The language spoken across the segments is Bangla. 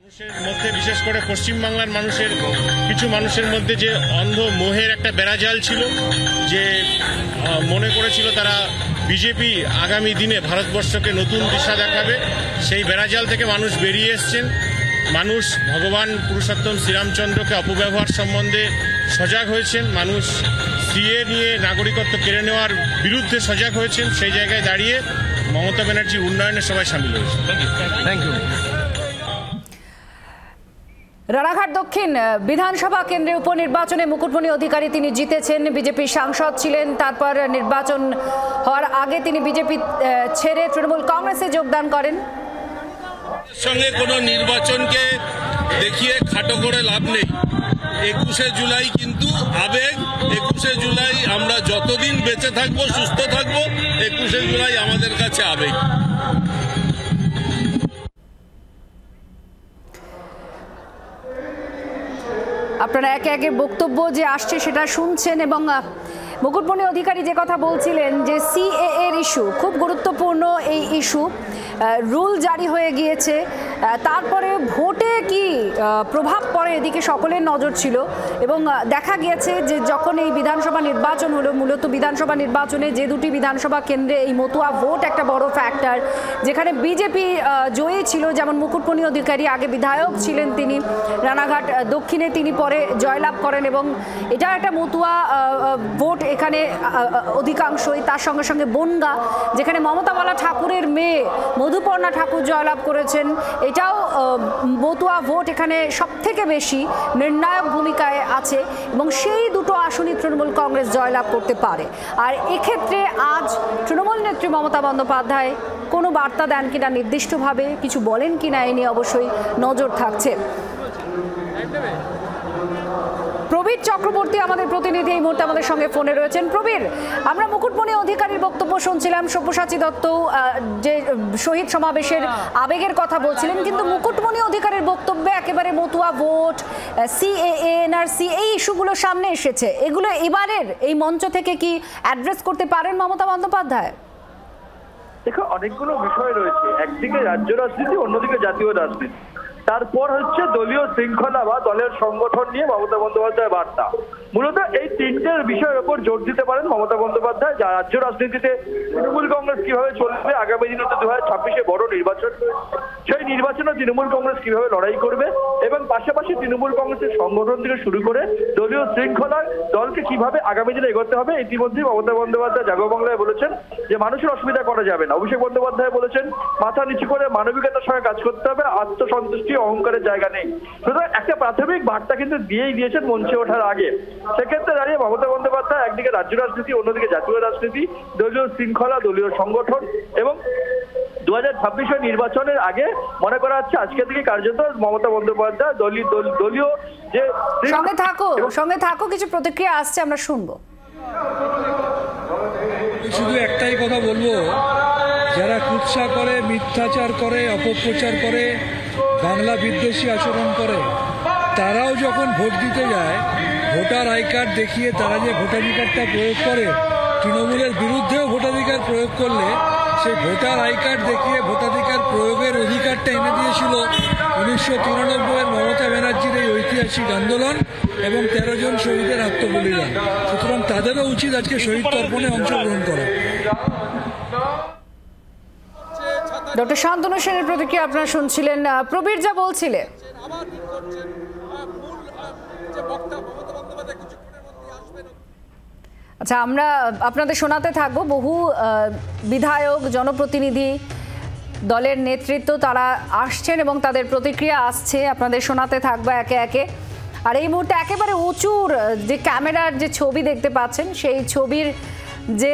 মানুষের মধ্যে বিশেষ করে পশ্চিমবাংলার মানুষের কিছু মানুষের মধ্যে যে অন্ধ মোহের একটা বেড়াজাল ছিল, যে মনে করেছিল তারা বিজেপি আগামী দিনে ভারতবর্ষকে নতুন দিশা দেখাবে, সেই বেড়াজাল থেকে মানুষ বেরিয়ে এসছেন। মানুষ ভগবান পুরুষোত্তম শ্রীরামচন্দ্রকে অপব্যবহার সম্বন্ধে সজাগ হয়েছেন, মানুষ সিএ নিয়ে নাগরিকত্ব কেড়ে নেওয়ার বিরুদ্ধে সজাগ হয়েছেন। সেই জায়গায় দাঁড়িয়ে মমতা ব্যানার্জির উন্নয়নে সবাই সামিল হয়েছে। Thank you. রানাঘাট দক্ষিণ বিধানসভা কেন্দ্রের উপনির্বাচনে মুকুটমণি অধিকারী তিনি জিতেছেন, বিজেপির সাংসদ ছিলেন। তারপর নির্বাচন হওয়ার আগে তিনি বিজেপি ছেড়ে তৃণমূল কংগ্রেসে যোগদান করেন। সঙ্গে কোনো নির্বাচনকে দেখিয়ে খাটো করে লাভ নেই। 21শে জুলাই কিন্তু আবেগ। 21শে জুলাই আমরা যতদিন বেঁচে থাকবো, সুস্থ থাকবো, 21শে জুলাই আমাদের কাছে আবেগ। আপনারা একে একে বক্তব্য যে আসছে সেটা শুনছেন, এবং মুকুটমণি অধিকারী যে কথা বলছিলেন যে সিএএ এর ইস্যু খুব গুরুত্বপূর্ণ। এই ইস্যু রুল জারি হয়ে গিয়েছে, তারপরে ভোটে কি প্রভাব পড়ে এদিকে সকলের নজর ছিল। এবং দেখা গিয়েছে যে যখন এই বিধানসভা নির্বাচন হলো, মূলত বিধানসভা নির্বাচনে যে দুটি বিধানসভা কেন্দ্রে এই মতুয়া ভোট একটা বড় ফ্যাক্টর, যেখানে বিজেপি জয়ী ছিল। যেমন মুকুটমণি অধিকারী আগে বিধায়ক ছিলেন, তিনি রানাঘাট দক্ষিণে তিনি পরে জয়লাভ করেন, এবং এটা একটা মতুয়া ভোট এখানে অধিকাংশই। তার সঙ্গে সঙ্গে বনগা, যেখানে মমতা বালা ঠাকুরের মেয়ে মধুপর্ণা ঠাকুর জয়লাভ করেছেন, এটাও মতুয়া ভোট এখানে সব থেকে বেশি নির্ণায়ক ভূমিকায় আছে, এবং সেই দুটো আসনই তৃণমূল কংগ্রেস জয়লাভ করতে পারে। আর এক্ষেত্রে আজ তৃণমূল নেত্রী মমতা বন্দ্যোপাধ্যায় কোনো বার্তা দেন কিনা, নির্দিষ্টভাবে কিছু বলেন কিনা, এ নিয়ে অবশ্যই নজর থাকছে। প্রবীর চক্রবর্তী আমাদের প্রতিনিধি এই মুহূর্তে আমাদের সঙ্গে ফোনে রয়েছেন। প্রবীর, আমরা মুকুটমণি অধিকারীর বক্তব্য শুনছিলাম, সব্যসাচী দত্ত যে শহীদ সমাবেশের আবেগের কথা বলছিলেন, কিন্তু মুকুটমণি অধিকারীর বক্তব্যে একেবারে মতুয়া ভোট, সিএএ, এনআরসি, এই ইস্যুগুলো সামনে এসেছে। এগুলো এবারের এই মঞ্চ থেকে কি অ্যাড্রেস করতে পারেন মমতা বন্দ্যোপাধ্যায়? দেখো, অনেকগুলো বিষয় রয়েছে। একদিকে রাজ্য রাজনীতি, অন্যদিকে জাতীয় রাজনীতি, তারপর হচ্ছে দলীয় শৃঙ্খলা বা দলের সংগঠন নিয়ে মমতা বন্দ্যোপাধ্যায় বার্তা। মূলত এই তিনটের বিষয়ের উপর জোর দিতে পারেন মমতা বন্দ্যোপাধ্যায়। যা রাজ্য রাজনীতিতে তৃণমূল কংগ্রেস কিভাবে চলবে, আগামী দিনে 2026-এ বড় নির্বাচন, সেই নির্বাচনে তৃণমূল কংগ্রেস কিভাবে লড়াই করবে, এবং পাশাপাশি তৃণমূল কংগ্রেসের সংগঠন থেকে শুরু করে দলীয় শৃঙ্খলা, দলকে কিভাবে আগামী দিনে এগোতে হবে। ইতিমধ্যেই মমতা বন্দ্যোপাধ্যায় জাগো বাংলায় বলেছেন যে মানুষের অসুবিধা করা যাবে না। অভিষেক বন্দ্যোপাধ্যায় বলেছেন মাথা নিচু করে মানবিকতার সঙ্গে কাজ করতে হবে, আত্মসন্তুষ্টি অহংকারের জায়গা নেই। সুতরাং একটা প্রাথমিক বার্তা কিন্তু দিয়েই দিয়েছেন মঞ্চে ওঠার আগে। সেক্ষেত্রে দাঁড়িয়ে মমতা বন্দ্যোপাধ্যায় একদিকে রাজ্য রাজনীতি, অন্যদিকে জাতীয় রাজনীতি, দলীয় শৃঙ্খলা, দলীয় সংগঠন, এবং 2026-এর নির্বাচনের আগে মনে করা হচ্ছে আজকে থেকে কার্যত মমতা বন্দ্যোপাধ্যায় দলীয় যে সঙ্গে থাকো কিছু প্রতিক্রিয়া আসছে, আমরা শুনবো। শুধু একটাই কথা বলবো, যারা কুৎসা করে, মিথ্যাচার করে, অপপ্রচার করে, বাংলা বিদ্বেষী আচরণ করে, তারাও যখন ভোট দিতে যায়, ভোটার আই কার্ড দেখিয়ে তারা যে ভোটাধিকারটা প্রয়োগ করে, তৃণমূলের বিরুদ্ধেও ভোটাধিকার প্রয়োগ করলে সেই ভোটার আই কার্ড দেখিয়ে ভোটাধিকার প্রয়োগের অধিকারটা এনে দিয়েছিল 1993-এর মমতা ব্যানার্জির এই ঐতিহাসিক আন্দোলন এবং 13 জন শহীদের আত্মবলিদান। সুতরাং তাদেরও উচিত আজকে শহীদ তর্পণে অংশগ্রহণ করা। ডক্টর শান্তনু সেনের প্রতিক্রিয়া আপনারা শুনছিলেন। প্রবীর যা বলছিলেন, আচ্ছা আমরা আপনাদের শোনাতে থাকবো। বহু বিধায়ক, জনপ্রতিনিধি, দলের নেতৃত্ব তারা আসছেন এবং তাদের প্রতিক্রিয়া আসছে, আপনাদের শোনাতে থাকবো একে একে। আর এই মুহূর্তে একেবারে উঁচুর যে ক্যামেরার যে ছবি দেখতে পাচ্ছেন, সেই ছবির যে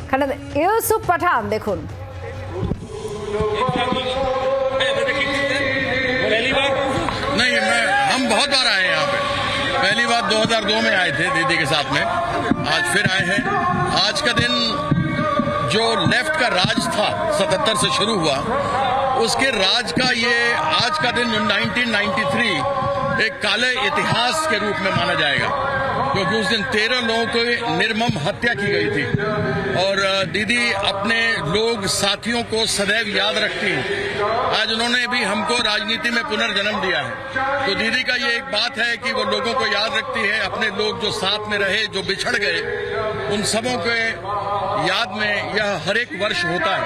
এখানে ইউসুফ পাঠান, দেখুন। नहीं, हम बहुत बार आए हैं यहाँ पे। पहली बार 2002 में आए थे दीदी के साथ में, आज फिर आए हैं। आज का दिन जो लेफ्ट का राज था 77 से शुरू हुआ, उसके राज का ये आज का दिन 1993 एक काले इतिहास के रूप में माना जाएगा। क्योंकि उस दिन 13 लोगों की निर्मम हत्या की गई थी। और दीदी अपने लोग साथियों को सदैव याद रखती हैं। आज उन्होंने भी हमको राजनीति में पुनर्जन्म दिया है। तो दीदी का ये एक बात है कि वो लोगों को याद रखती है, अपने लोग जो साथ में रहे, जो बिछड़ गए, उन सबों के याद में यह हर एक वर्ष होता है।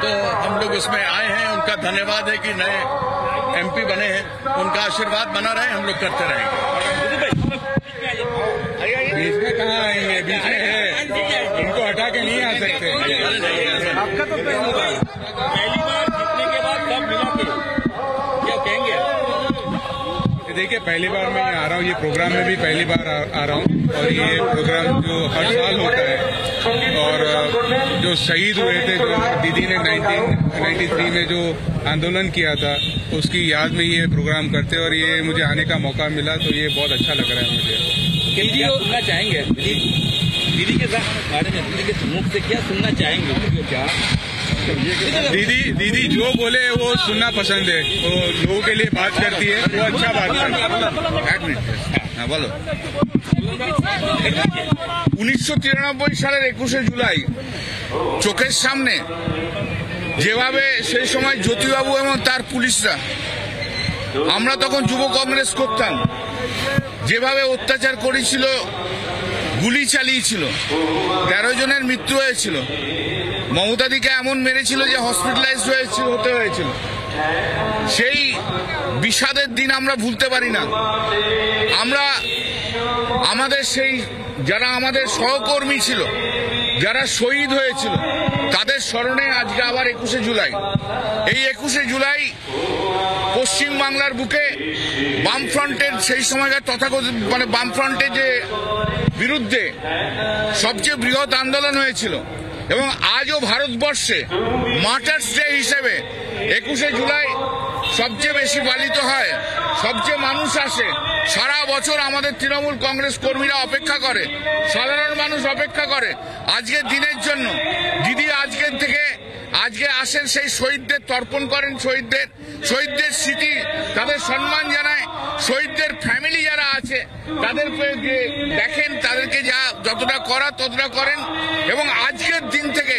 तो हम लोग उसमें आए हैं। उनका धन्यवाद है कि नए MP बने हैं, उनका आशीर्वाद बना रहे, हम लोग करते रहेंगे। बीच में कहाँ आएंगे, बीच में है, उनको हटा के नहीं आ सकते। आपका तो पहली बार जीतने के बाद सब मिला के क्या कहेंगे? देखिए, पहली बार मैं यहाँ आ रहा हूँ, ये प्रोग्राम में भी पहली बार आ रहा हूँ। और ये प्रोग्राम जो हर साल होता है, और जो शहीद हुए थे, जो दीदी ने 1993 में जो आंदोलन किया था, उसकी याद में ये प्रोग्राम करते हैं। और ये मुझे आने का मौका मिला, तो ये बहुत अच्छा लग रहा है मुझे। क्या सुनना चाहेंगे दीदी के बारे में? दीदी के मुख से क्या सुनना चाहेंगे? क्या दीदी जो बोले वो सुनना पसंद है। वो लोगों के लिए बात करती है, वो अच्छा बात करती है। 1 मिनट, हाँ बोलो। 1993 সালের 21শে জুলাই চোখের সামনে যেভাবে সেই সময় জ্যোতিবাবু এবং তার পুলিশরা, আমরা তখন যুব কংগ্রেস করতাম, যেভাবে অত্যাচার করেছিল, গুলি চালিয়েছিল, 13 জনের মৃত্যু হয়েছিল, মমতাদিকে এমন মেরেছিল যে হসপিটালাইজড হতে হয়েছিল। সেই বিষাদের দিন আমরা ভুলতে পারি না। আমরা আমাদের সেই যারা আমাদের সহকর্মী ছিল, যারা শহীদ হয়েছিল, তাদের স্মরণে আজকে আবার 21শে জুলাই। এই 21শে জুলাই পশ্চিম বাংলার বুকে বামফ্রন্টের সেই সময়কার তথাকথিত বামফ্রন্টের যে বিরুদ্ধে সবচেয়ে বৃহৎ আন্দোলন হয়েছিল। এবং আজও ভারতবর্ষে মার্টার্স ডে হিসেবে 21শে জুলাই সবচেয়ে বেশি পালিত হয়, সবচেয়ে মানুষ আসে। সারা বছর আমাদের তৃণমূল কংগ্রেস কর্মীরা অপেক্ষা করে, সাধারণ মানুষ অপেক্ষা করে আজকের দিনের জন্য। দিদি আজকের থেকে আজকে আসেন, সেই শহীদদের তর্পণ করেন, শহীদদের স্মৃতি, তাদের সম্মান জানায়। শহীদদের ফ্যামিলি যারা আছে তাদেরকে দেখেন, তাদেরকে যতটা করা ততটা করেন। এবং আজকের দিন থেকে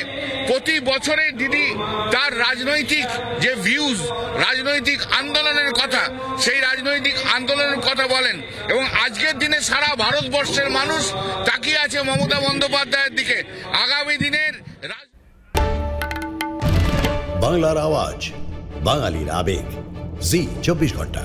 প্রতি বছরে দিদি তার রাজনৈতিক যে ভিউজ, রাজনৈতিক আন্দোলনের কথা, সেই রাজনৈতিক আন্দোলনের কথা বলেন। এবং আজকের দিনে সারা ভারতবর্ষের মানুষ তাকিয়ে আছে মমতা বন্দ্যোপাধ্যায়ের দিকে। আগামী দিনের বাংলার আওয়াজ, বাঙালির আবেগ, জি 24 ঘন্টা।